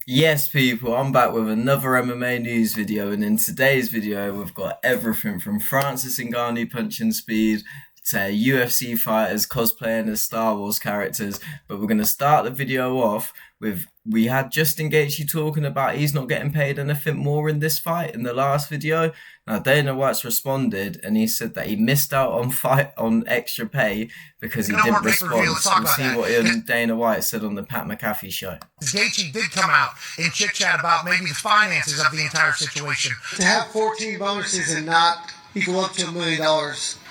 Yes, people, I'm back with another MMA news video, and in today's video, we've got everything from Francis Ngannou punching speed to UFC fighters cosplaying as Star Wars characters. But we're going to start the video off with we had Justin Gaethje talking about he's not getting paid anything more in this fight in the last video. Now Dana White's responded and he said that he missed out on extra pay because he didn't respond. We'll see what Dana White said on the Pat McAfee show. Gaethje did come out and chit chat about maybe the finances of the entire situation. To have 14 bonuses and not equal up to $1 million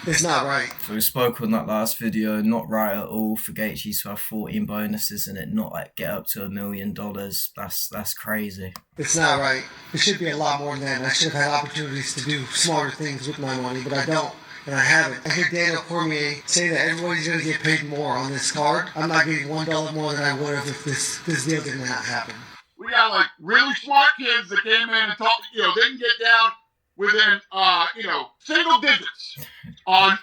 is not right. So we spoke on that last video, not right at all for Gaethje to have 14 bonuses and it not like get up to $1 million. That's crazy. It's not right. It should be a lot more than that. I should have had opportunities to do smarter things with my money, but I don't. And I haven't. I hear Daniel Cormier say that everybody's going to get paid more on this card. I'm not getting $1 more than I would have if this deal did not happen. We got like really smart kids that came in and talked, didn't get down within, single digits on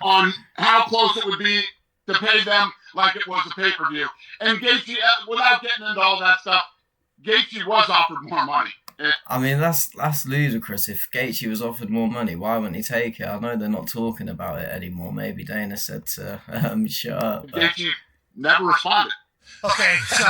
how close it would be to pay them like it was a pay-per-view. And Gaethje, without getting into all that stuff, Gaethje was offered more money. I mean, that's ludicrous. If Gaethje was offered more money, why wouldn't he take it? I know they're not talking about it anymore. Maybe Dana said to shut up. But Gaethje never responded. Okay, so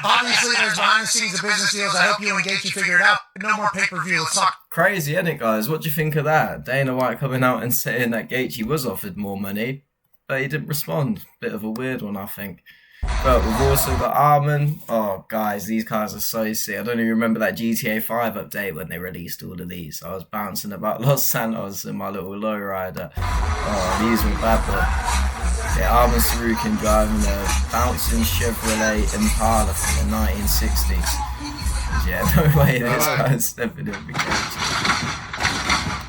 obviously there's behind the scenes of business deals. I hope you and Gaethje figure it out. No more pay-per-view. Let's talk. Crazy, isn't it, guys? What do you think of that? Dana White coming out and saying that Gaethje was offered more money, but he didn't respond. Bit of a weird one, I think. But we've also got Arman. Oh, guys, these cars are so sick. I don't even remember that GTA 5 update when they released all of these. I was bouncing about Los Santos in my little lowrider. Oh, these were bad, but... Yeah, Arman Sarukian driving a bouncing Chevrolet Impala from the 1960s. Yeah, no way this guy's stepping in the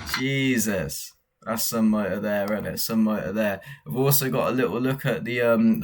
cage. Jesus. That's some motor there, isn't it? Some motor there. We've also got a little look at the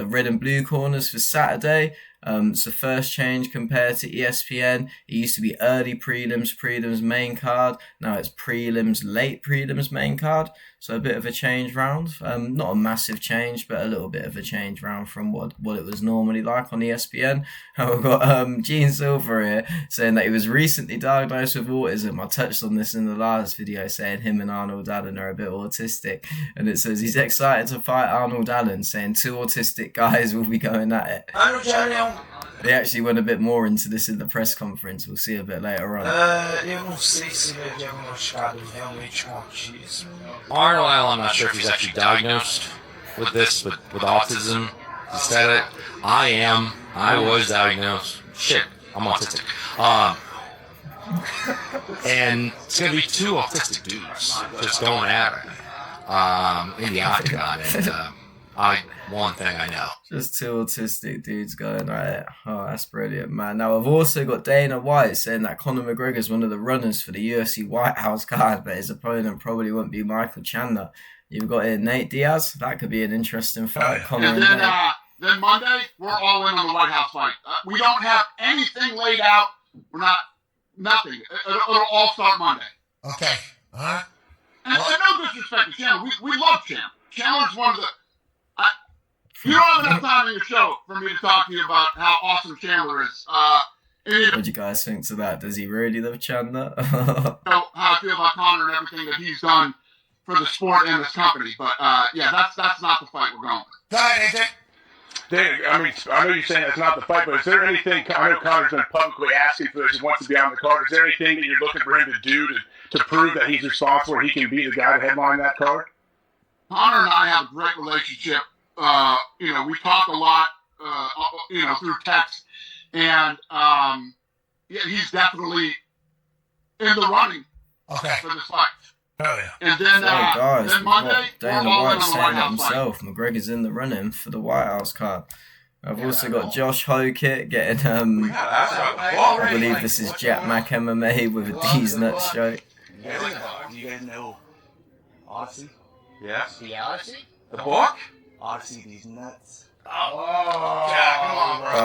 red and blue corners for Saturday. It's the first change compared to ESPN. It used to be early prelims main card. Now it's prelims, late prelims main card. So a bit of a change round. Not a massive change, but a little bit of a change round from what it was normally like on ESPN. And we've got Gene Silver here saying that he was recently diagnosed with autism. I touched on this in the last video, saying him and Arnold Allen are a bit autistic. And it says he's excited to fight Arnold Allen, saying two autistic guys will be going at it. Arnold Allen. They actually went a bit more into this in the press conference. We'll see a bit later on. Eu não sei se ele é diagnosticado realmente com autismo. Arnold Allen, I'm not sure if he's actually diagnosed with this, but with autism. He said it. I was diagnosed. Shit, I'm autistic. And it's going to be two autistic dudes just going at it in the octagon. And one thing I know. Just two autistic dudes going at it. Oh, that's brilliant, man. Now, I've also got Dana White saying that Conor McGregor's one of the runners for the UFC White House card, but his opponent probably won't be Michael Chandler. You've got here Nate Diaz. That could be an interesting fight. Conor and Nate. Then Monday, we're all in on the White House fight. We don't have anything laid out. We're not, nothing. It'll all start Monday. Okay. All right. And no disrespect to Chandler. We love Chandler. Chandler's one of the... You don't have enough time in your show for me to talk to you about how awesome Chandler is. What do you guys think to that? Does he really love Chandler? How I feel about Conor and everything that he's done for the sport and his company. But, yeah, that's not the fight we're going with. Go ahead, AJ. Dave, I know you're saying that's not the fight, but is there anything, I know Conor's been publicly asking for this and wants to be on the card, is there anything that you're looking for him to do to prove that he's responsible or he can be the guy to headline that card? Conor and I have a great relationship. We talk a lot, through text, and yeah, he's definitely in the running for this fight. Oh yeah. And then, guys, then Monday, Dana White saying it himself. McGregor's in the running for the White House card. I've also got Josh Hokit getting, I believe this is Jack Mac MMA with a D's Nuts show. Do you guys know Odyssey? Yes. The Odyssey? The book? Odyssey, these nuts. Oh, yeah, come on, bro.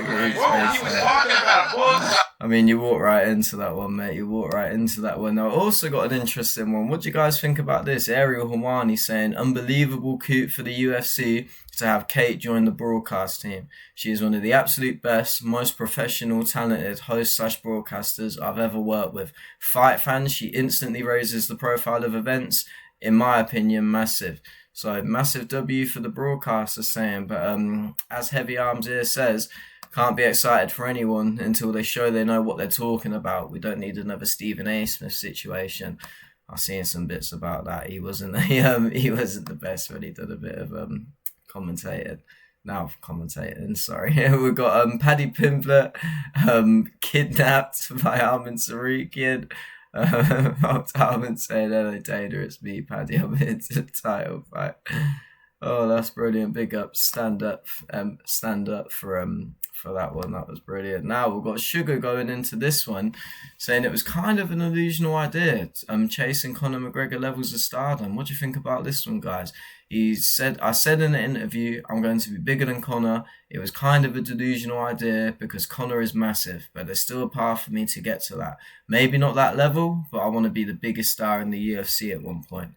He was talking about books. I mean, you walk right into that one, mate. You walk right into that one. I also got an interesting one. What do you guys think about this? Ariel Hawani saying, unbelievable coup for the UFC to have Kate join the broadcast team. She is one of the absolute best, most professional, talented hosts/broadcasters I've ever worked with. Fight fans, she instantly raises the profile of events. In my opinion, massive. So, massive W for the broadcaster saying, but as Heavy Arms here says, can't be excited for anyone until they show they know what they're talking about. We don't need another Stephen A. Smith situation. I've seen some bits about that. He wasn't he wasn't the best when he did a bit of commentating. Sorry. We've got Paddy Pimblett kidnapped by Armin Sarukian. Armin saying, hello Dana, it's me, Paddy. I'm here to the title fight. Oh, that's brilliant. Big up, stand up for that one. That was brilliant. Now we've got Sugar going into this one, saying it was kind of an illusional idea. Chasing Conor McGregor levels of stardom. What do you think about this one, guys? He said, I said in the interview, I'm going to be bigger than Conor. It was kind of a delusional idea because Conor is massive, but there's still a path for me to get to that. Maybe not that level, but I want to be the biggest star in the UFC at one point.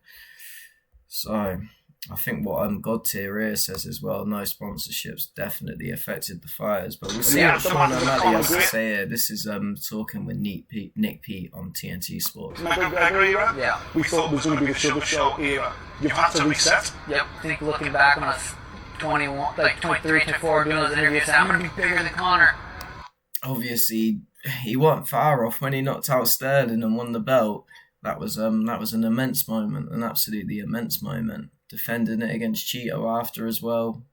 So I think what God Tier here says as well, no sponsorships definitely affected the fighters, but we'll see what Sean O'Malley has to say here. This is talking with Nick Pete on TNT Sports. Yeah. We thought it was going to be the Sugar Show era. You've had to reset. Yep. I think looking back when I was 21, like 23, 24, doing those interviews, I'm going to be bigger than Conor. Obviously, he wasn't far off when he knocked out Sterling and won the belt. That was an immense moment, an absolutely immense moment. Defending it against Cheeto after as well.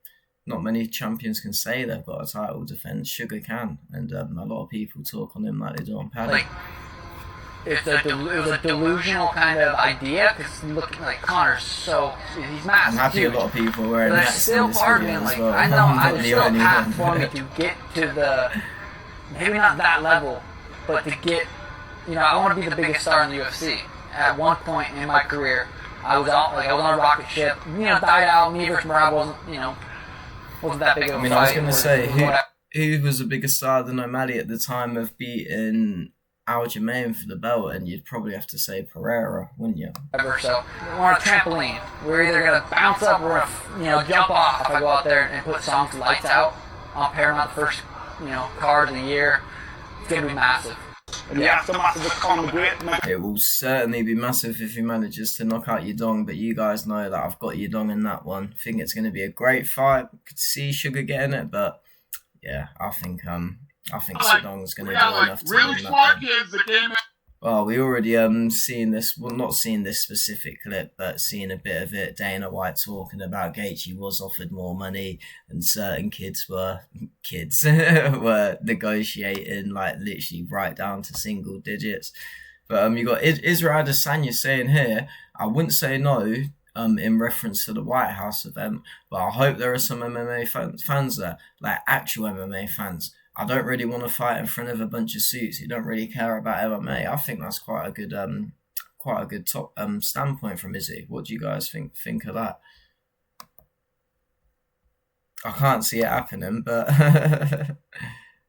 Not many champions can say they've got a title defense. Sugar can, and a lot of people talk on him like they do on Paddy. Like, it was a delusional kind of idea because looking like Conor's he's massive. I'm happy huge. A lot of people wearing but hats in this video as well. I know there's still a path for me to get to the maybe not that level, but to get I want to be the biggest star in the UFC. At one point in my career, I was on a rocket ship. Died out. Me versus Merab wasn't that big of a fight. I was going to say, who was a bigger star than O'Malley at the time of beating Aljamain for the belt? And you'd probably have to say Pereira, wouldn't you? So we're on a trampoline. We're either going to bounce up or we're going to jump off. If I go out there and put songs Lights Out on Paramount the first card of the year, it's going to be massive. It will certainly be massive if he manages to knock out Yadong, but you guys know that I've got Yadong in that one. I think it's going to be a great fight. Could see Sugar getting it, but yeah, I think Yadong's going to do enough to really win smart that kids that came in. Well, we already seen this. Well, not seen this specific clip, but seen a bit of it. Dana White talking about Gaethje was offered more money, and certain kids were negotiating like literally right down to single digits. But you got Israel Adesanya saying here, I wouldn't say no. In reference to the White House event, but I hope there are some MMA fans there, like actual MMA fans. I don't really want to fight in front of a bunch of suits who don't really care about MMA. I think that's quite a good top standpoint from Izzy. What do you guys think of that? I can't see it happening, but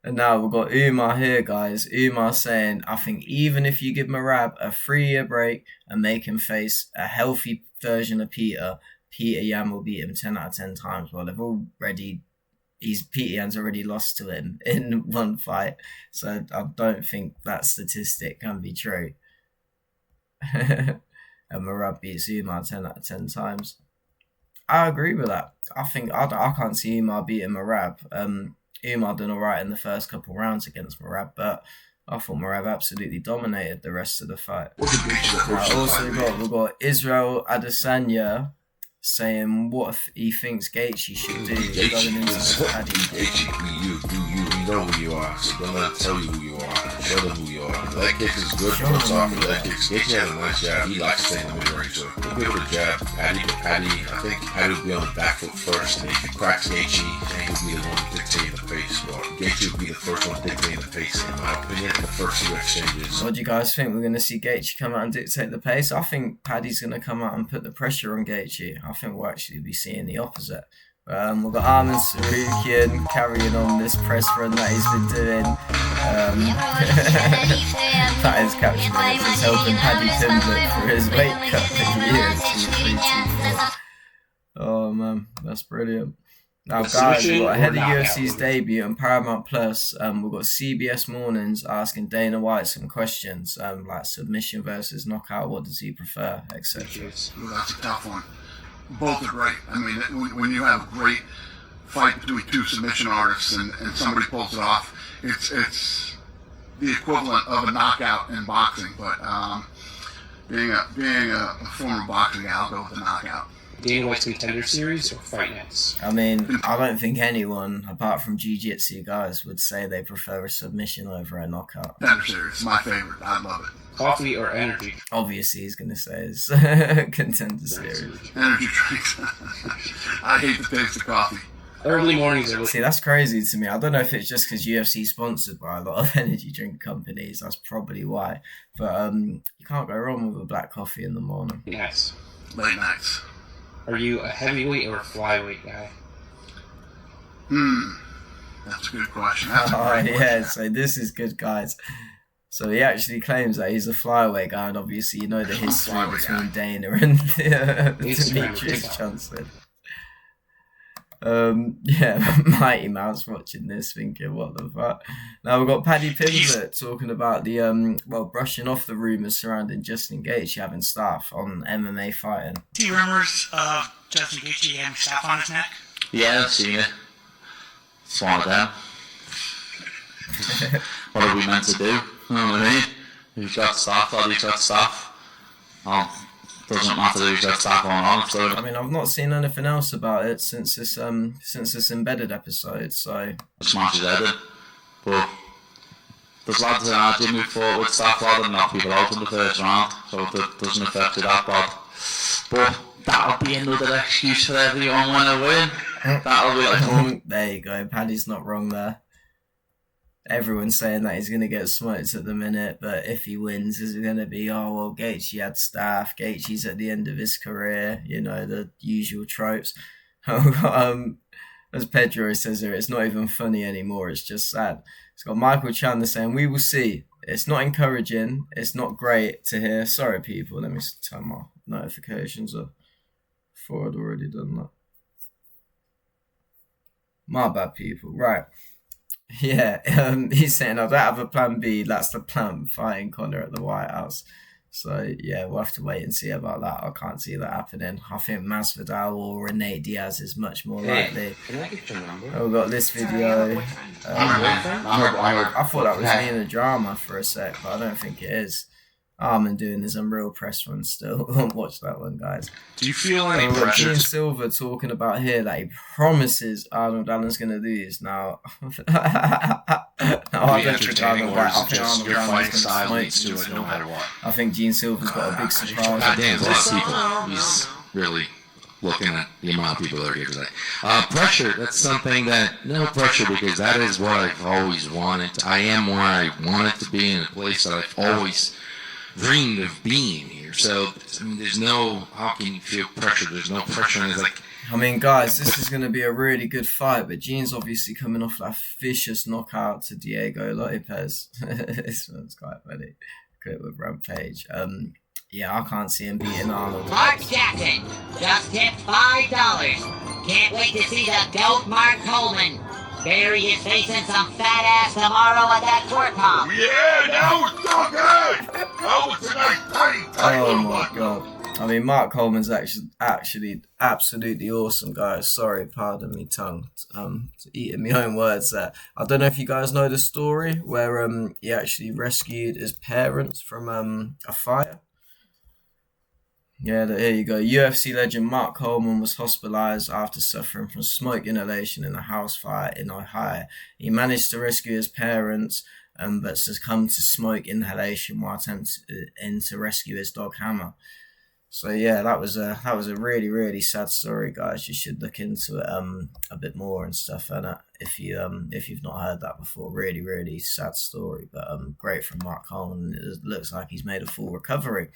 and now we've got Umar here, guys. Umar saying, I think even if you give Merab a 3-year break and make him face a healthy version of Peter Yan will beat him 10 out of 10 times. Well, Peter Yan's already lost to him in one fight, so I don't think that statistic can be true. And Merab beats Umar 10 out of 10 times. I agree with that. I think I can't see Umar beating Merab. Umar done alright in the first couple rounds against Merab, but I thought Merab absolutely dominated the rest of the fight. We've got Israel Adesanya saying what he thinks Gaethje should do going into the Paddy. You know who you are, so don't let it tell you who you are. Show them who you are. That kick is good for us off. Gaethje has a nice jab. He likes staying in the mid-range, so he'll be able to jab Paddy. I think Paddy will be on the back foot first, and if he cracks Gaethje, he'll be the one dictating the pace. Well, Gaethje will be the first one dictating the pace, in my opinion, the first two exchanges. What do you guys think? We're going to see Gaethje come out and dictate the pace? I think Paddy's going to come out and put the pressure on Gaethje. I think we'll actually be seeing the opposite. We've got Armin Sarukian carrying on this press run that he's been doing. that is caption. It's helping Paddy Pimblett for his weight cut for years. Oh man, that's brilliant. Now, guys, we've got ahead of UFC's debut on Paramount Plus. We've got CBS Mornings asking Dana White some questions, like submission versus knockout. What does he prefer, etc. Well, that's a tough one. Both are great. I mean, when you have a great fight between two submission artists and somebody pulls it off, it's the equivalent of a knockout in boxing. But being a former boxing guy, I'll go with the knockout. Dana White's Contender Series or Fight Nights? I mean, I don't think anyone, apart from jiu-jitsu guys, would say they prefer a submission over a knockout. Contender Series, my favorite. I love it. Coffee or energy? Obviously, he's going to say it's Contender Series. Energy drinks. I hate the taste of coffee. Early mornings are... See, that's crazy to me. I don't know if it's just because UFC is sponsored by a lot of energy drink companies. That's probably why. But you can't go wrong with a black coffee in the morning. Nice. Late nights. Are you a heavyweight or a flyweight guy? That's a good question. That's a great yeah, question. so this is good, guys. So he actually claims that he's a flyweight guy, and obviously you know the history between Dana and Demetrius Johnson. Yeah, Mighty Mouse watching this thinking, what the fuck? Now we've got Paddy Pimblett talking about the, brushing off the rumours surrounding Justin Gaethje having staph on MMA fighting. See rumors of Justin Gaethje having staph on his neck? Yeah, I've seen it. It's one of them. What are we meant to do? You know what I mean? Who's got staph, who's got staph? Doesn't matter who's got staph on. So I mean, I've not seen anything else about it since this embedded episode. So smash his head in. But there's lads in our gym who fought with staph lad and knock people out in the first round, so it doesn't affect it that bad. But that'll be another excuse for everyone when I win. That'll be like, there you go. Paddy's not wrong there. Everyone's saying that he's going to get smoked at the minute, but if he wins, is it going to be, oh, well, Gaethje had staph, Gaethje's at the end of his career, you know, the usual tropes. As Pedro says here, it's not even funny anymore, it's just sad. It's got Michael Chandler saying, we will see. It's not encouraging, it's not great to hear. Sorry, people, let me turn my notifications off. Thought I'd already done that. My bad, people. Right. Yeah, he's saying, I don't have a plan B. That's the plan, fighting Conor at the White House. So, yeah, we'll have to wait and see about that. I can't see that happening. I think Masvidal or Nate Diaz is much more likely. Can I get your number? We've got this video. I thought that was being a drama for a sec, but I don't think it is. Armin doing his Unreal press run still. Watch that one, guys. Do you feel any We've got pressure? Gene Silver talking about here that he promises Arnold Allen's going to lose. Now, I don't think Arnold Allen's your fighting style going needs to do it no matter what. I think Gene Silver's got a big surprise. God damn, a lot of people. He's really looking at the amount of people that are here today. Pressure, that's something that, no pressure, because that is what I've always wanted. I am where I wanted to be in a place that I've always dreamed of being here. So, I mean, there's no, how can you feel pressure? There's no pressure, and it's like, I mean, guys, this is going to be a really good fight, but Gene's obviously coming off that vicious knockout to Diego Lopez. This one's quite funny. Clip with Rampage. Yeah, I can't see him beating Arnold. Mark Jackson just hit $5. Can't wait to see the GOAT Mark Coleman bury his face in some fat ass tomorrow at that court pump. Yeah, that was so good. That was a nice tight Oh my god. I mean, Mark Coleman's actually absolutely awesome, guys. Sorry, pardon me tongue. Eating my own words there. I don't know if you guys know the story where he actually rescued his parents from a fire. Yeah, here you go. UFC legend Mark Coleman was hospitalized after suffering from smoke inhalation in a house fire in Ohio. He managed to rescue his parents, but succumbed to smoke inhalation while attempting to rescue his dog Hammer. So yeah, that was a really, really sad story, guys. You should look into it a bit more and stuff, and if you've not heard that before. Really, really sad story, but great from Mark Coleman. It looks like he's made a full recovery.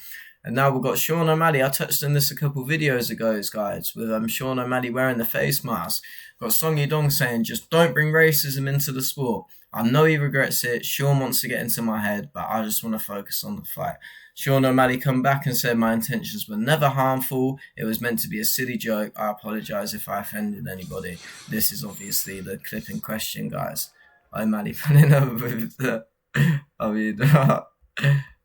And now we've got Sean O'Malley. I touched on this a couple videos ago, guys, with Sean O'Malley wearing the face mask. Got Song Yudong saying, just don't bring racism into the sport. I know he regrets it. Sean wants to get into my head, but I just want to focus on the fight. Sean O'Malley come back and said my intentions were never harmful. It was meant to be a silly joke. I apologise if I offended anybody. This is obviously the clip in question, guys. O'Malley putting up with the... I mean, I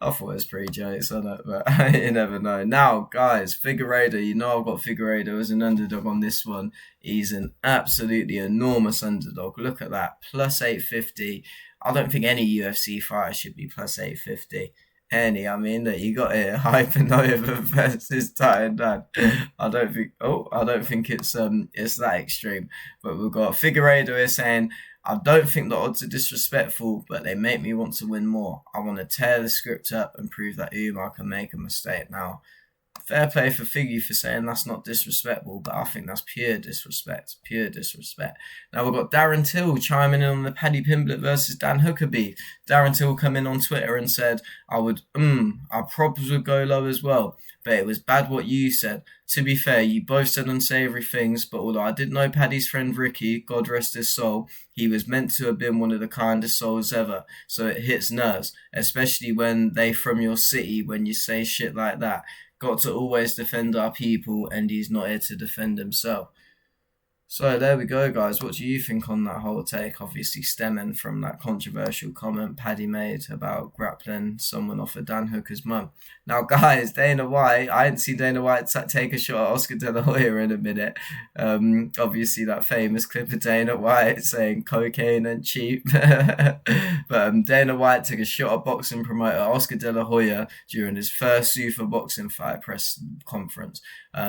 thought it was pretty jokes on it, but you never know. Now, guys, Figueiredo, you know I've got Figueiredo as an underdog on this one. He's an absolutely enormous underdog. Look at that, plus 850. I don't think any UFC fighter should be plus 850. I mean that you got here, Hypernova versus Titan Dan. I don't think it's that extreme. But we've got Figueiredo here saying, I don't think the odds are disrespectful, but they make me want to win more. I want to tear the script up and prove that Umar can make a mistake. Now, fair play for Figgy for saying that's not disrespectful, but I think that's pure disrespect. Pure disrespect. Now we've got Darren Till chiming in on the Paddy Pimblett versus Dan Hooker beef. Darren Till come in on Twitter and said, our props would go low as well, but it was bad what you said. To be fair, you both said unsavoury things, but although I did know Paddy's friend Ricky, God rest his soul, he was meant to have been one of the kindest souls ever, so it hits nerves, especially when they from your city, when you say shit like that. Got to always defend our people, and he's not here to defend himself. So there we go, guys. What do you think on that whole take? Obviously stemming from that controversial comment Paddy made about grappling someone off of Dan Hooker's mum. Now, guys, Dana White, I didn't see Dana White take a shot at Oscar De La Hoya in a minute. Obviously that famous clip of Dana White saying cocaine and cheap. But Dana White took a shot at boxing promoter Oscar De La Hoya during his first Super boxing fight press conference.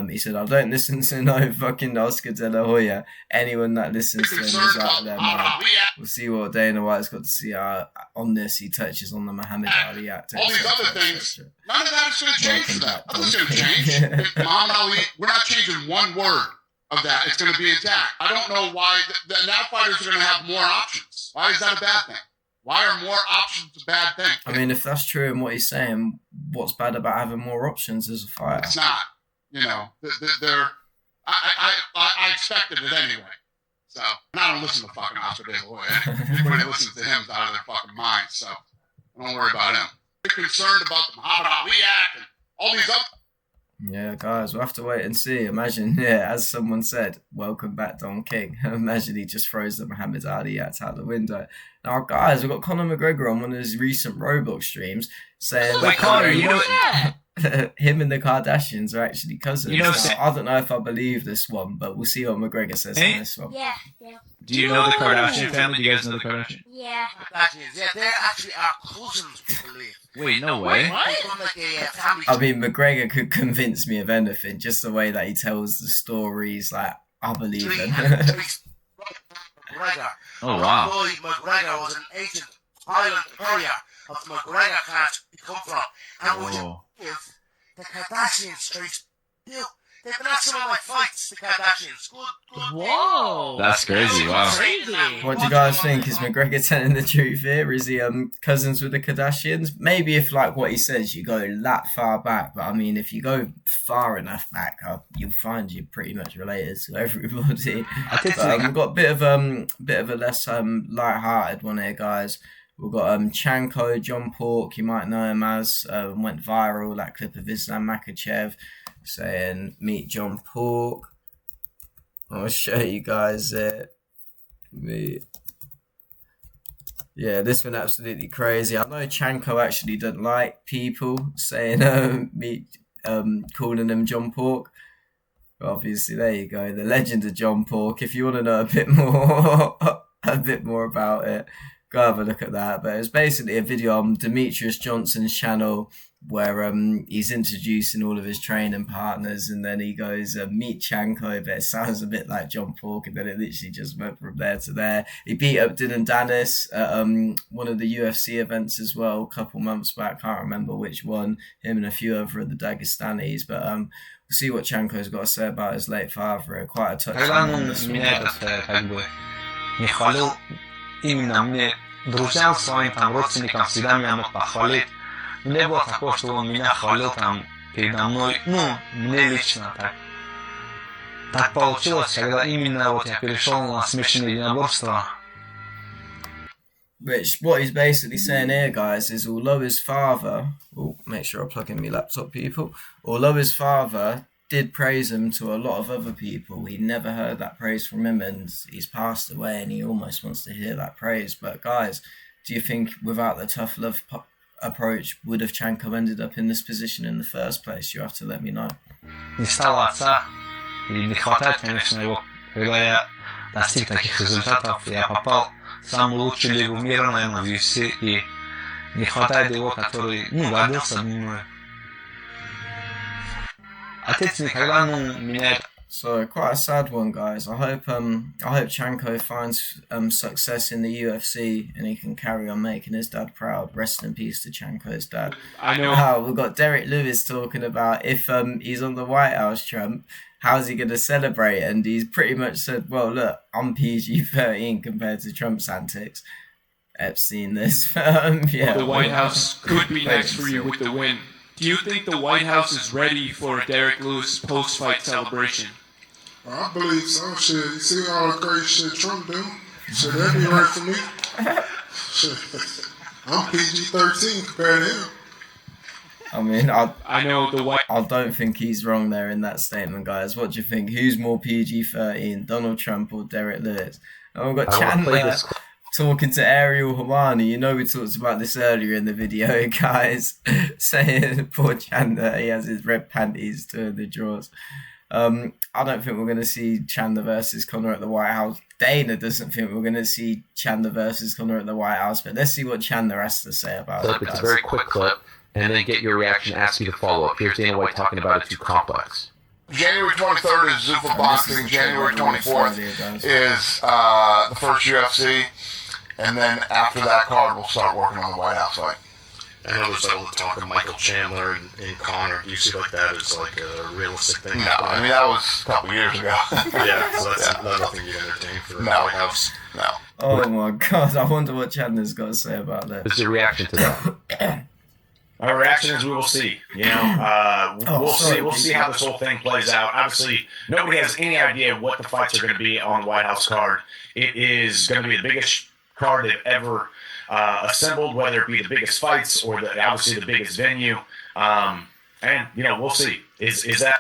He said, I don't listen to no fucking Oscar De La Hoya. Anyone that listens to him is out of their mind. We'll see what Dana White's got to see on this. He touches on the Muhammad Ali Act. All these other things, none of that is going to change for that. Nothing's going to change. Muhammad Ali, we're not changing one word of that. It's going to be intact. I don't know why now fighters are going to have more options. Why is that a bad thing? Why are more options a bad thing? I mean, if that's true in what he's saying, what's bad about having more options as a fighter? It's not. You know, I expected it anyway. So, and I don't listen to fucking Oscar De La Hoya. Everybody listens to him is out of their fucking mind. So, don't worry about him. They're concerned about the Muhammad Ali Act and all these other. Yeah, guys, we'll have to wait and see. Imagine, as someone said, welcome back, Don King. Imagine he just throws the Muhammad Ali Act out the window. Now, guys, we've got Conor McGregor on one of his recent Roblox streams saying... Wait, Conor, you know... him and the Kardashians are actually cousins. I don't know if I believe this one, but we'll see what McGregor says on this one. Yeah. Do you know the Kardashian family? Do you guys know the Kardashians? Yeah. Yeah, they're actually our cousins, we believe. Wait, no way. I mean, McGregor could convince me of anything, just the way that he tells the stories. Like, I believe him. Oh, wow. McGregor was an ancient Highland area of the McGregor clan he come from. And if the Kardashian streets, they've been at some of my fights, the Kardashians. Good. Whoa! That's crazy, wow. What do you guys think? Is McGregor telling the truth here? Is he cousins with the Kardashians? Maybe if, like what he says, you go that far back. But I mean, if you go far enough back, you'll find you're pretty much related to everybody. We've got a bit of a less light-hearted one here, guys. We've got Chanko, John Pork, you might know him as, went viral, that clip of Islam Makhachev saying, meet John Pork. I'll show you guys it. Yeah, this been absolutely crazy. I know Chanko actually doesn't like people saying, calling him John Pork. But obviously, there you go, the legend of John Pork. If you want to know a bit more about it, go have a look at that. But it's basically a video on Demetrius Johnson's channel where he's introducing all of his training partners, and then he goes, meet Chanko, but it sounds a bit like John Pork, and then it literally just went from there to there. He beat up Dylan Dennis at one of the UFC events as well, a couple months back, can't remember which one, him and a few other of the Dagestanis, but we'll see what Chanko's got to say about his late father. Quite a touch on this one. Именно мне, друзьям своим, там, родственникам всегда меня мог похвалить. Не было такого, что он меня хвалил там передо мной, мне лично так. Так получилось, когда именно вот я перешел на смешанное единоборство. Which, what he's basically saying here, guys, is although his father, make sure I plug in my laptop, people, although his father did praise him to a lot of other people, he never heard that praise from him, and he's passed away, and he almost wants to hear that praise. But guys, do you think without the tough love approach, would have Chanko ended up in this position in the first place? You have to let me know. Не стало отца, и не хватает, конечно, его. Когда я достиг таких результатов, я попал в самую лучшую лигу мира, наверное, в UFC, и не хватает его, который, гордился мной. Отец никогда, меня... So quite a sad one, guys. I hope Chanko finds success in the UFC and he can carry on making his dad proud. Rest in peace to Chanko's dad. I know. We've got Derek Lewis talking about if he's on the White House, Trump, how's he going to celebrate? And he's pretty much said, well, look, I'm PG-13 compared to Trump's antics. Epstein this. Yeah. The White House could be next for you with the win. Do you think the White House is ready for a Derek Lewis post-fight celebration? I believe so. Shit, you see all the crazy shit Trump do? Shit, that'd be right for me. Shit, I'm PG-13 compared to him. I mean, I know the White. I don't think he's wrong there in that statement, guys. What do you think? Who's more PG-13, Donald Trump or Derek Lewis? And we've got Chandler talking to Ariel Helwani. You know we talked about this earlier in the video, guys. Saying poor Chandler, he has his red panties doing the draws. I don't think we're going to see Chandler versus Conor at the White House. Dana doesn't think we're going to see Chandler versus Conor at the White House, but let's see what Chandler has to say about it. It's a very quick clip, and then get your reaction, ask you to follow up. Here's Dana White talking about it too complex. January 23rd is Zuffa Boxing. January 24th is the first UFC. And then after that card, we'll start working on the White House fight. I know there's all the talk of Michael Chandler and Conor. Do you see like that as like a realistic thing? No, I mean, that was a couple years ago. Yeah, so that's nothing you'd entertain for the White House. No. Oh my God, I wonder what Chandler's got to say about that. What's your reaction to that? My reaction is we will see. You know, we'll see. We'll see how this whole thing plays out. Obviously, nobody has any idea what the fights are going to be on the White House card. It is going to be the biggest card they've ever assembled, whether it be the biggest fights or obviously the biggest venue. And you know, we'll see. Is that?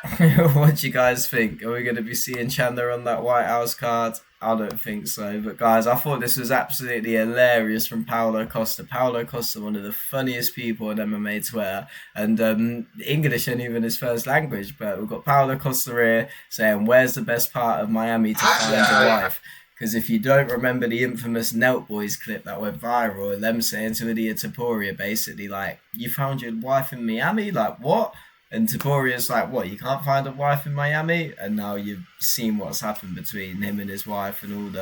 What do you guys think? Are we going to be seeing Chandler on that White House card? I don't think so. But guys, I thought this was absolutely hilarious from Paulo Costa. Paulo Costa, one of the funniest people on MMA Twitter. And English ain't even his first language. But we've got Paulo Costa here saying, where's the best part of Miami to find a wife? Because if you don't remember the infamous Nelt Boys clip that went viral, them saying to Ilia Topuria basically like, you found your wife in Miami? Like, what? And Topuria's like, what, you can't find a wife in Miami? And now you've seen what's happened between him and his wife and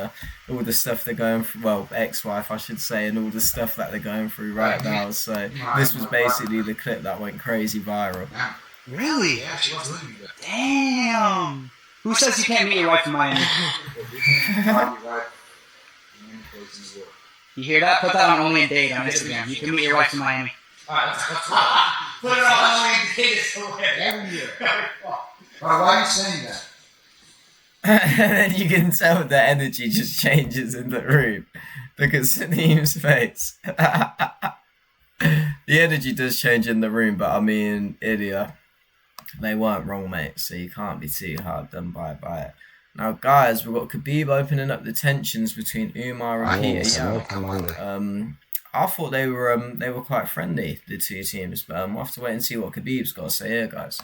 all the stuff they're going through, well, ex-wife I should say, and all the stuff that they're going through right now. So this was basically the clip that went crazy viral. Really? Yeah, she was living with it. Damn! Who says you can't meet your wife in Miami? You hear that? Put that on Only a Date on Instagram. You can meet your wife in Miami. Alright, that's right. Put it on Only a Date every year. Why are you saying that? And then you can tell the energy just changes in the room. Look at Saneem's face. The energy does change in the room, but I mean, Ilya, they weren't wrong, mate, so you can't be too hard done by it. Now, guys, we've got Khabib opening up the tensions between Umar and Peter Yan. I thought they were quite friendly, the two teams, but we'll have to wait and see what Khabib's got to say here, guys.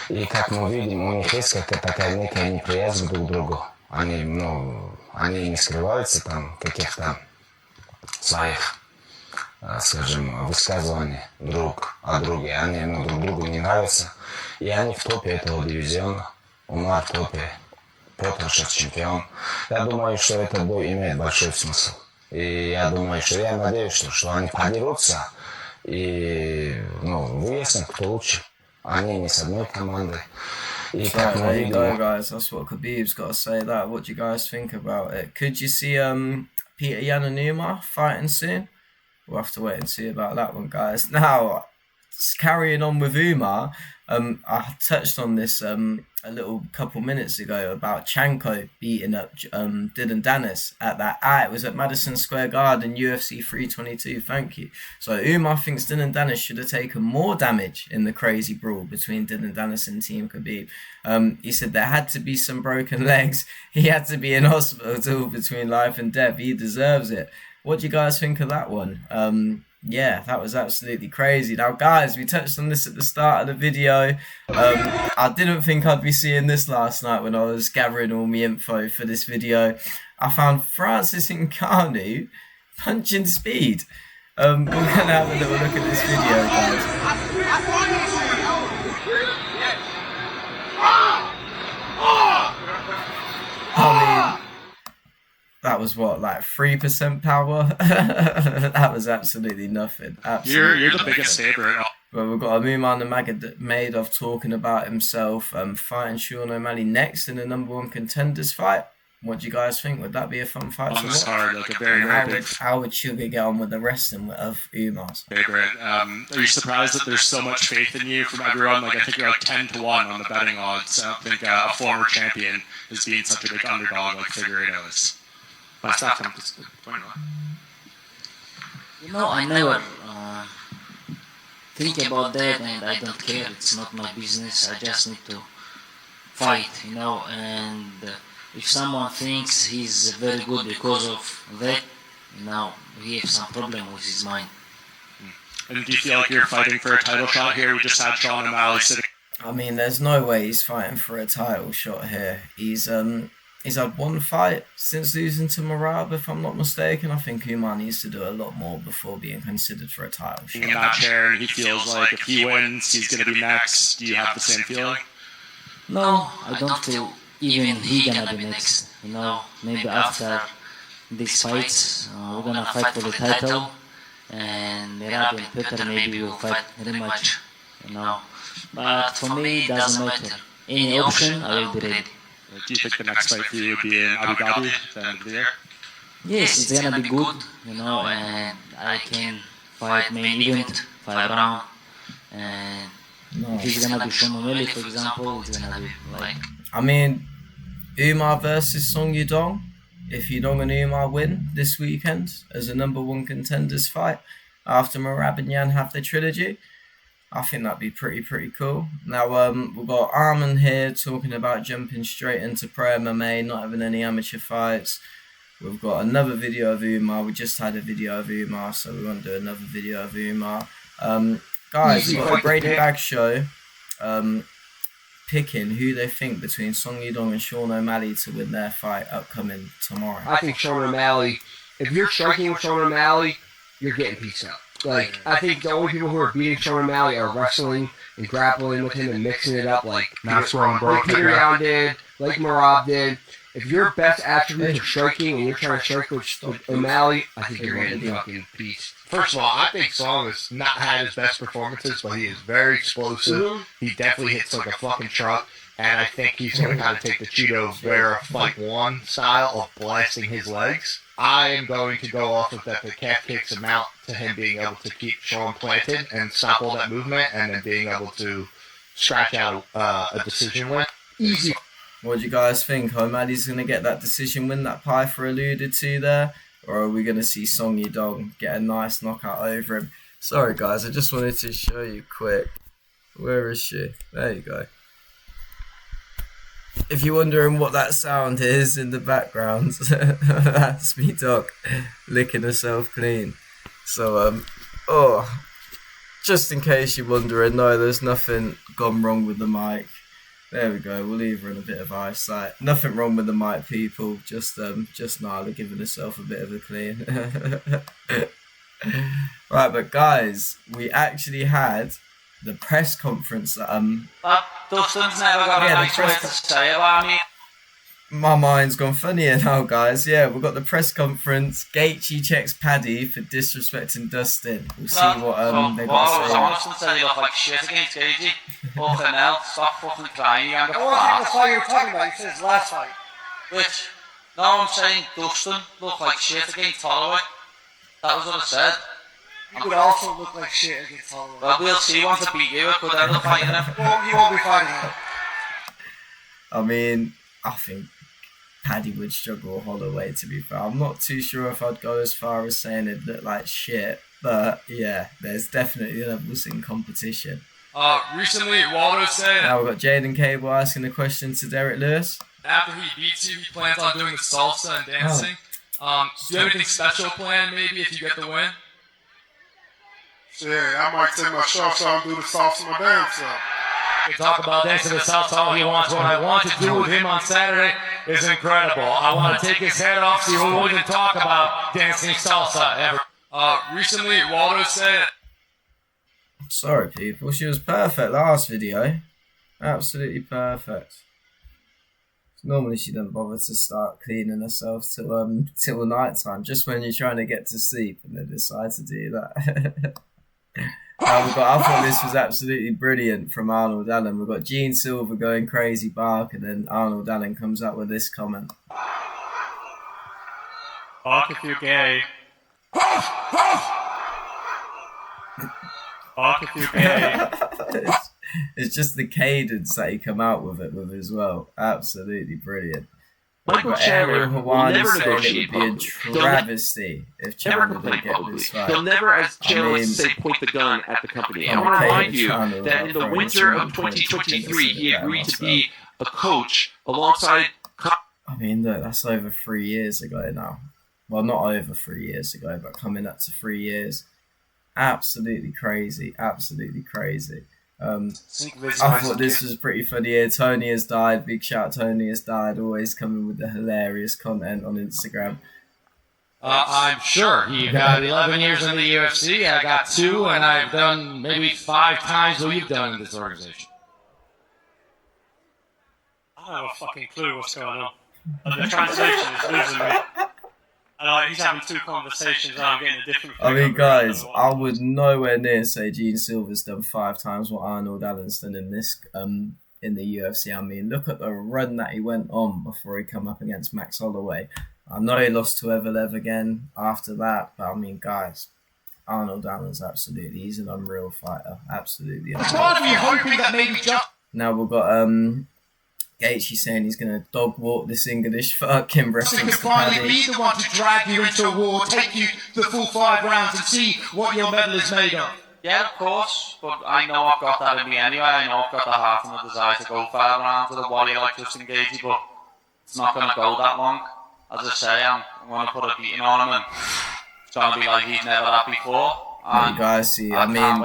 И как мы видим, у них есть такая некая неприязнь друг к другу. Они не скрываются там каких-то своих, скажем, высказываний друг о друге. Они друг другу не нравятся. И они в топе этого дивизиона. Умар в топе, прошлый чемпион. Я думаю, что этот бой имеет большой смысл. И я думаю, я надеюсь, что они подерутся и выясним, кто лучше. Они не с одной командой. И как мы there you go, видим... guys. That's what Khabib's got to say. That. What do you guys think about it? Could you see Peter Yan and Umar fighting soon? We'll have to wait and see about that one, guys. Now, carrying on with Umar, I touched on this a little couple minutes ago about Chanko beating up Dylan Dennis at that. It was at Madison Square Garden, UFC 322. Thank you. So Umar thinks Dylan Dennis should have taken more damage in the crazy brawl between Dylan Dennis and Team Khabib. He said there had to be some broken legs. He had to be in hospital between life and death. He deserves it. What do you guys think of that one? Yeah, that was absolutely crazy. Now, guys, we touched on this at the start of the video. I didn't think I'd be seeing this last night when I was gathering all my info for this video. I found Francis Ngannou punching speed. We're going to have a little look at this video, guys. I mean, that was what, like 3% power? That was absolutely nothing. Absolutely You're the biggest favorite. But we've got a Umar Nurmagomedov talking about himself fighting Sean O'Malley next in the #1 contenders fight. What do you guys think? Would that be a fun fight to watch? Hard, like a very big. How would Sugar get on with the wrestling of Umar's? Favorite. Are you surprised that there's so much faith in you from everyone? Like, I think you're like 10-1 on the betting odds. I don't think a former champion is being such a big underdog like Figueiredo is. You know, I never think about that, and I don't care. It's not my business. I just need to fight, you know. And if someone thinks he's very good because of that, you know, he has some problem with his mind. And do you feel like you're fighting for a title shot here? We just had Sean O'Malley sitting. I mean, there's no way he's fighting for a title shot here. He's had one fight since losing to Merab, if I'm not mistaken. I think Umar needs to do a lot more before being considered for a title shot. In that chair, and he feels like if he wins, he's going to be next. Do you have the same feeling? No, I don't feel even he gonna be next. You know, maybe after these fights, we're gonna fight for the title, and Merab and Peter maybe will fight rematch. You know, but for me, it doesn't matter. Any option, I will be ready. Do you think the next fight for you would be in Abu Dhabi at the end of the year? Yes, it's gonna be good, you know, and I can fight main event, 5 round, and if it's gonna be Sean O'Malley, for example, it's gonna be like... I mean, Umar versus Song Yudong. If Yudong and Umar win this weekend as a #1 contenders fight after Merab and Yan have the trilogy, I think that'd be pretty cool. Now, we've got Arman here talking about jumping straight into pro MMA, not having any amateur fights. We've got another video of Umar. We just had a video of Umar, so we won't do another video of Umar. Guys, we've got a Brady Bag show picking who they think between Song Yudong and Sean O'Malley to win their fight upcoming tomorrow. I think Sean O'Malley, if you're striking with Sean O'Malley, you're getting pieced out. Like, I think the only people who are beating Sean O'Malley are wrestling and grappling with him and mixing it up like Peter Young did, like Merab did. If your best attributes are striking and you're trying to strike with O'Malley, I think you're going to be fucking beast. First of all, I think Song has not had his best performances, but he is very explosive. He definitely hits like a fucking truck, and I think he's going to kind of take the Cheeto Vera Fight 1 style of blasting his legs. I am going to go off of that the calf kicks amount to him being able to keep Sean planted and stop all that movement, and then being able to scratch out a decision win. Easy. What do you guys think? O'Malley's going to get that decision win that Pyfer alluded to there? Or are we going to see Song Yudong get a nice knockout over him? Sorry guys, I just wanted to show you quick. Where is she? There you go. If you're wondering what that sound is in the background, that's me dog licking herself clean. So, just in case you're wondering, no, there's nothing gone wrong with the mic. There we go, we'll leave her in a bit of eyesight. Nothing wrong with the mic, people. Just Nyla giving herself a bit of a clean. Right, but guys, we actually had the press conference that Dustin's never got a nice way to say about me. My mind's gone funnier now, guys. Yeah, we've got the press conference. Gaethje checks Paddy for disrespecting Dustin. We'll see what they've got to say. Dustin said he looked like shit against Gaethje. Fucking hell, stop fucking crying. I wasn't the fight you were talking about. You said his last fight. Which? No, I'm saying Dustin looked like shit against Holloway. That was what I said. You would also look like shit against Holloway. Well, we'll see. He wants to beat you. Could end up fighting him. Well, he won't be fighting him. I mean, I think Paddy would struggle Holloway, to be fair. I'm not too sure if I'd go as far as saying it looked like shit, but yeah, there's definitely levels in competition. Recently, Waldo said... Now we've got Jaden Cable asking a question to Derek Lewis. After he beats you, he plans on doing the salsa and dancing. Do you have anything special planned, maybe, if you get the win? Shit, I might take my shorts off and do the salsa my damn self. We talk about dancing the salsa all he wants. What I want to do with him on Saturday is incredible. I want to take his head off so he won't even talk about dancing salsa ever. Recently, Waldo said... Sorry, people. She was perfect last video. Absolutely perfect. Normally she doesn't bother to start cleaning herself till night time, just when you're trying to get to sleep, and they decide to do that. I thought this was absolutely brilliant from Arnold Allen. We've got Gene Silver going crazy bark, and then Arnold Allen comes up with this comment. Bark if you're gay. Bark if you're gay. It's just the cadence that he come out with it with as well. Absolutely brilliant. Michael Chandler will never negotiate it would be a travesty if Chandler didn't get this fight. He'll never, as Chandler likes to say, point the gun at the company. I want to remind you that in the winter of 2023, he agreed to be a coach alongside... I mean, look, that's over 3 years ago now. Well, not over 3 years ago, but coming up to 3 years. Absolutely crazy. Absolutely crazy. I thought this was pretty funny here. Tony has died. Big shout, Tony has died. Always coming with the hilarious content on Instagram. I'm sure. You've got 11 years in the UFC. I got 2, and I've done maybe 5 times what you've done in this organization. I don't have a fucking clue what's going on. The translation is losing me. He's having 2 conversations and I'm getting a different... I mean, guys, I would nowhere near say Gene Silver's done 5 times what Arnold Allen's done in this in the UFC. I mean, look at the run that he went on before he come up against Max Holloway. I know he lost to Evelev again after that, but I mean, guys, Arnold Allen's absolutely, he's an unreal fighter. Absolutely unreal. It's hard to be hoping that maybe just... Now we've got Gaethje saying he's going to dog walk this English fucking wrestling. He could finally be the one to drag you into a war, take you the full 5 rounds and see what your medal is made of. Yeah, of course, but I know I've got that in me anyway. I know I've got the heart and the desire to go 5 rounds with a warrior like Justin Gaethje, but it's not going to go that long. As I say, I'm going to put a beating on him, and it's going to be like he's never had before. You guys see, I mean,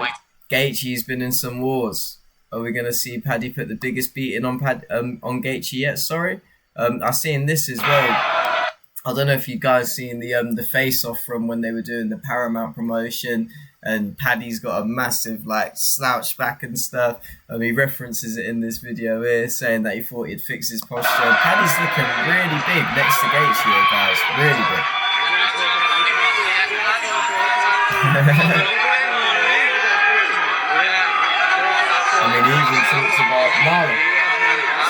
Gaethje's been in some wars. Are we going to see Paddy put the biggest beating on Gaethje yet? Sorry. I've seen this as well. I don't know if you guys seen the face-off from when they were doing the Paramount promotion, and Paddy's got a massive slouch back and stuff. He references it in this video here, saying that he thought he'd fix his posture. Paddy's looking really big next to Gaethje here, guys. Really big. I mean, he even talks about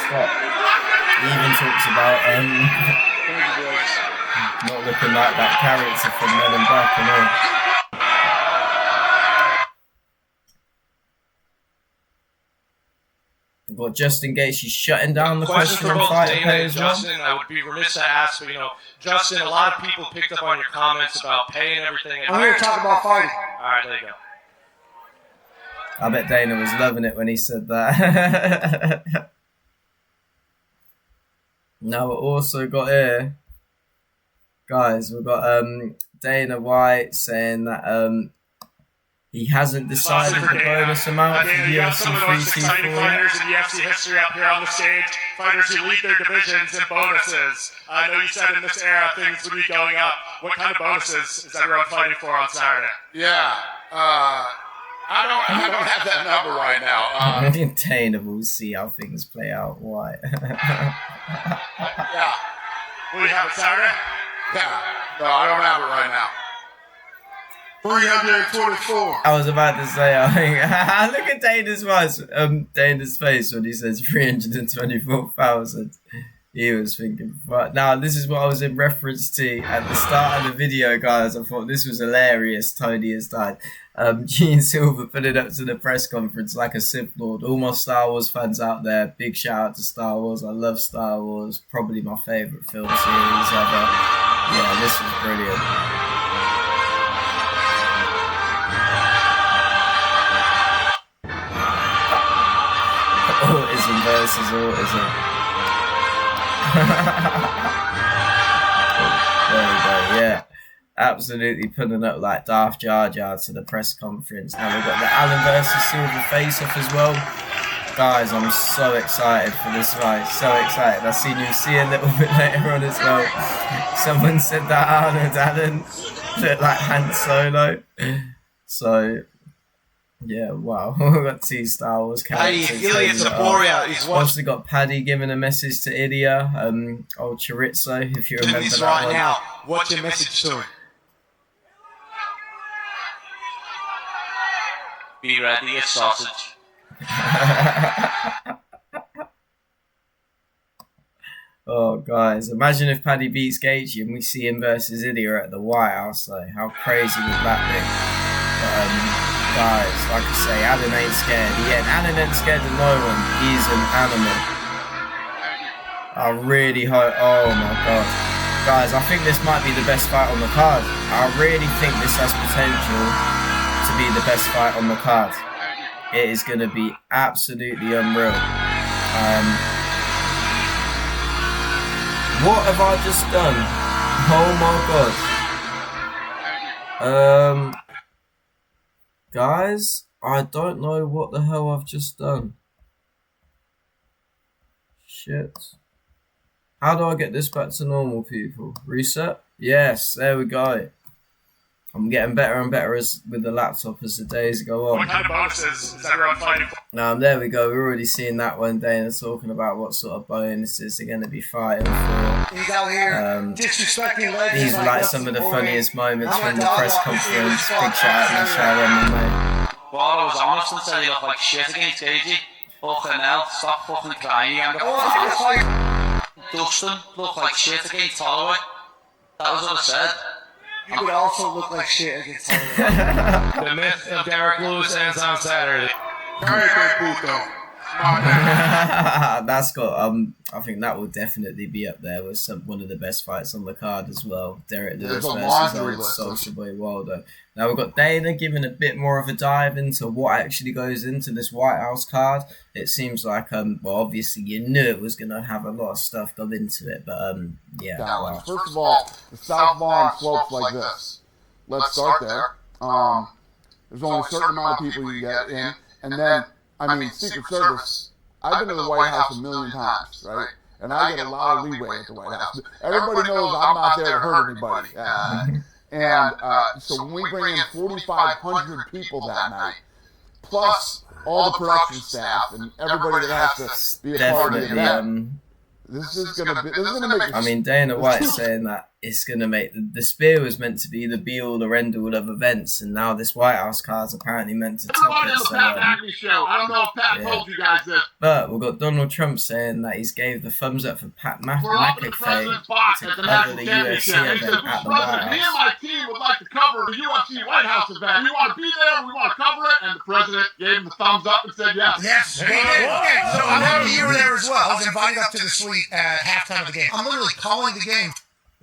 stop. He even talks about not looking like that character from Men in Black and all. We've got Justin Gaethje shutting down the question for on both fighter Dana pay and as well. Justin. I would be remiss to ask, but Justin, a lot of people picked up on your comments about pay and everything. I'm here to talk about fighting. All right, there you go. I bet Dana was loving it when he said that. Now we've also got here, guys, we've got Dana White saying that he hasn't decided the bonus amount for Dana, you got some of the most exciting 234. fighters in UFC history up here on the stage. Fighters who lead their divisions and bonuses. I know you said in this era things would be going up. What kind of bonuses is everyone fighting for on Saturday? Yeah. I don't have that number right now. Dana will see how things play out. Why? Yeah. Will you have it Saturday? Yeah. No, I don't have it right now. 324. I was about to say, look at Dana's face when he says 324,000. He was thinking, but now this is what I was in reference to at the start of the video, guys. I thought this was hilarious. Tony has died. Gene Silver put it up to the press conference like a Sith Lord. All my Star Wars fans out there, big shout out to Star Wars. I love Star Wars. Probably my favourite film series ever. Yeah, this was brilliant. Autism versus autism. There we go, yeah. Absolutely putting up like Darth Jar Jar to the press conference. Now we've got the Allen versus Silver face-off as well. Guys, I'm so excited for this fight. So excited. I seen you see a little bit later on as well. Someone said that Arnold Allen looked like Han Solo. So... yeah, wow. We've got two Star Wars characters. Also got Paddy giving a message to Ilya, old Chorizo, if you remember that right one. now. What's your message to him? Be ready, it's sausage. Oh, guys, imagine if Paddy beats Gaethje and we see him versus Ilya at the White House, though. How crazy would that be? Guys, like I say, Allen ain't scared. Allen ain't scared of no one. He's an animal. I really hope... oh my god. Guys, I think this might be the best fight on the card. I really think this has potential to be the best fight on the card. It is going to be absolutely unreal. What have I just done? Oh my god. Guys, I don't know what the hell I've just done. Shit. How do I get this back to normal, people? Reset? Yes, there we go. I'm getting better and better with the laptop as the days go on. What kind of bonuses is everyone fighting for? There we go. We're already seeing that one day and talking about what sort of bonuses they're going to be fighting for. He's out here disrespecting legends. These are like some of the funniest moments from the press conference. Big shout out to Sharon, mate. Well, I was honest and said he looked like shit against Gaethje. Fucking hell, stop fucking crying. Dustin looked like shit against Holloway. That was what I said. You would also look like shit against Holloway. The myth of Derek Lewis ends on Saturday. Very good puto. That's got I think that will definitely be up there with one of the best fights on the card as well. Derek Lewis versus old Soldier Boy Wilder. Now we've got Dana giving a bit more of a dive into what actually goes into this White House card. It seems like well, obviously you knew it was gonna have a lot of stuff go into it, but yeah. Wow. First of all, the southbound slopes like this. Let's start there. There's only a certain amount of people you get in, and then I mean, Secret Service, I've been to the White House a million times, right? And I get a lot of leeway at the White House. Everybody knows I'm not there to hurt anybody. So when we bring in 4,500 people that night, plus all the production staff and everybody that has to be a part of the event, this is gonna make. I mean, Dana White's saying that it's gonna make the Spear was meant to be the be all or end all of events, and now this White House card's apparently meant to top it. So, I don't know if Pat told you guys this. But we've got Donald Trump saying that he's gave the thumbs up for Pat McAfee to cover the UFC event at the White House. Me and my team would like to cover the UFC White House event. We want to be there. We want to cover it. And the president gave him the thumbs up and said yes. Yes, he did. Okay, so I'm happy you were there as well. I was invited up to the suite at halftime of the game. I'm literally calling the game.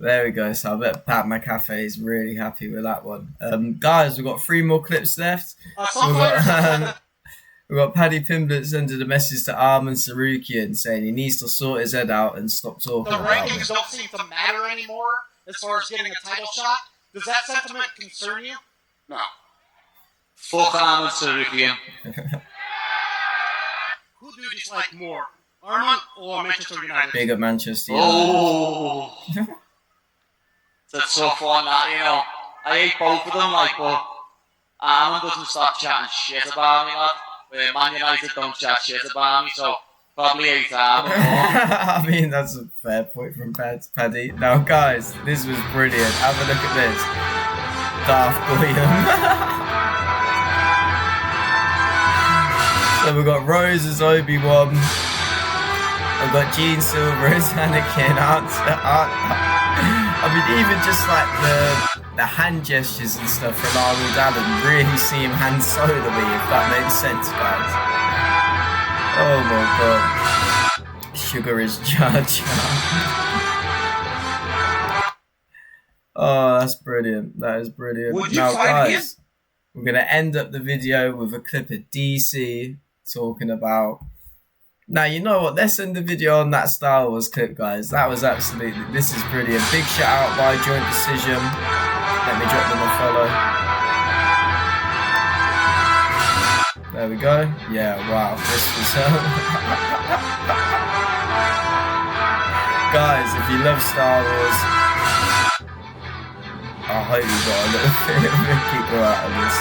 There we go. So I bet Pat McAfee is really happy with that one. Guys, we've got 3 more clips left. We've got Paddy Pimblett sending a message to Arman Sarukian saying he needs to sort his head out and stop talking The about rankings it. don't seem to matter anymore as far as getting a title shot. Does that sentiment concern you? No. Fuck Arman Sarukian. Who do you dislike more, Arman or Manchester United? Big up Manchester United. Oh. It's a tough one, that, you know. I hate both of them, like, but Arman doesn't stop chatting shit about me, lad. Where Man United don't chat shit about me, so probably hate Arman more. I mean, that's a fair point from Paddy. Now, guys, this was brilliant. Have a look at this. Darth William. So we've got Rose as Obi-Wan. I've got Gene Silver as Anakin. I mean, even just like the hand gestures and stuff from Arnold Allen really seem Han Solo to me, if that makes sense, guys. Oh my god. Sugar is Jar Jar. Oh, that's brilliant. That is brilliant. Would you now, fight guys, him? we're going to end up the video with a clip of DC talking about... Now, you know what? Let's end the video on that Star Wars clip, guys. That was absolutely... This is brilliant. Big shout out by Joint Decision. Let me drop them a follow. There we go. Yeah, wow. This was... Guys, if you love Star Wars, I hope you got a little bit of a kicker out of this.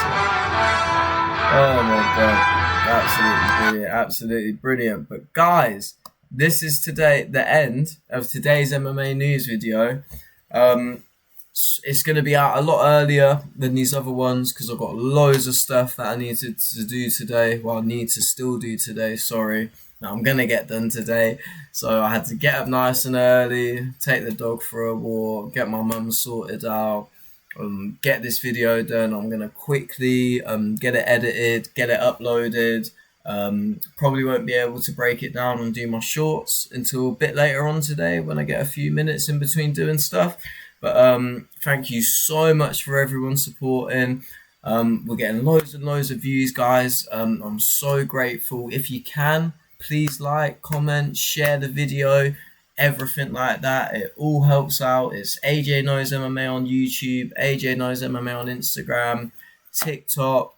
Oh my god. Absolutely brilliant. Absolutely brilliant. But guys, this is today the end of today's MMA news video. It's going to be out a lot earlier than these other ones because I've got loads of stuff that I needed to do today. Well, I need to still do today, sorry. Now, I'm going to get done today. So I had to get up nice and early, take the dog for a walk, get my mum sorted out, get this video done. I'm going to quickly get it edited, get it uploaded. Probably won't be able to break it down and do my shorts until a bit later on today when I get a few minutes in between doing stuff. But thank you so much for everyone supporting. We're getting loads and loads of views, guys. I'm so grateful. If you can, please like, comment, share the video, everything like that. It all helps out. It's AJ Knows MMA on YouTube, AJ Knows MMA on Instagram, TikTok.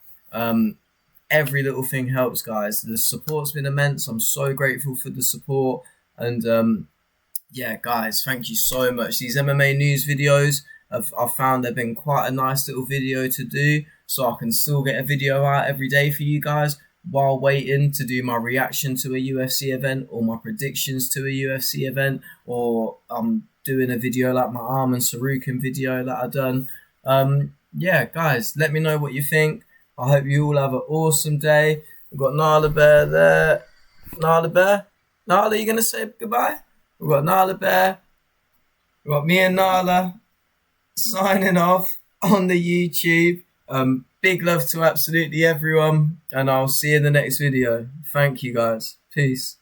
Every little thing helps, guys. The support's been immense. I'm so grateful for the support. And yeah, guys, thank you so much. These MMA news videos, I've found they've been quite a nice little video to do, so I can still get a video out every day for you guys while waiting to do my reaction to a UFC event or my predictions to a UFC event, or I'm doing a video like my Arman Sarukin video that I've done. Yeah, guys, let me know what you think. I hope you all have an awesome day. We've got Nala Bear there. Nala Bear? Nala, you going to say goodbye? We've got Nala Bear. We've got me and Nala signing off on the YouTube. Big love to absolutely everyone, and I'll see you in the next video. Thank you, guys. Peace.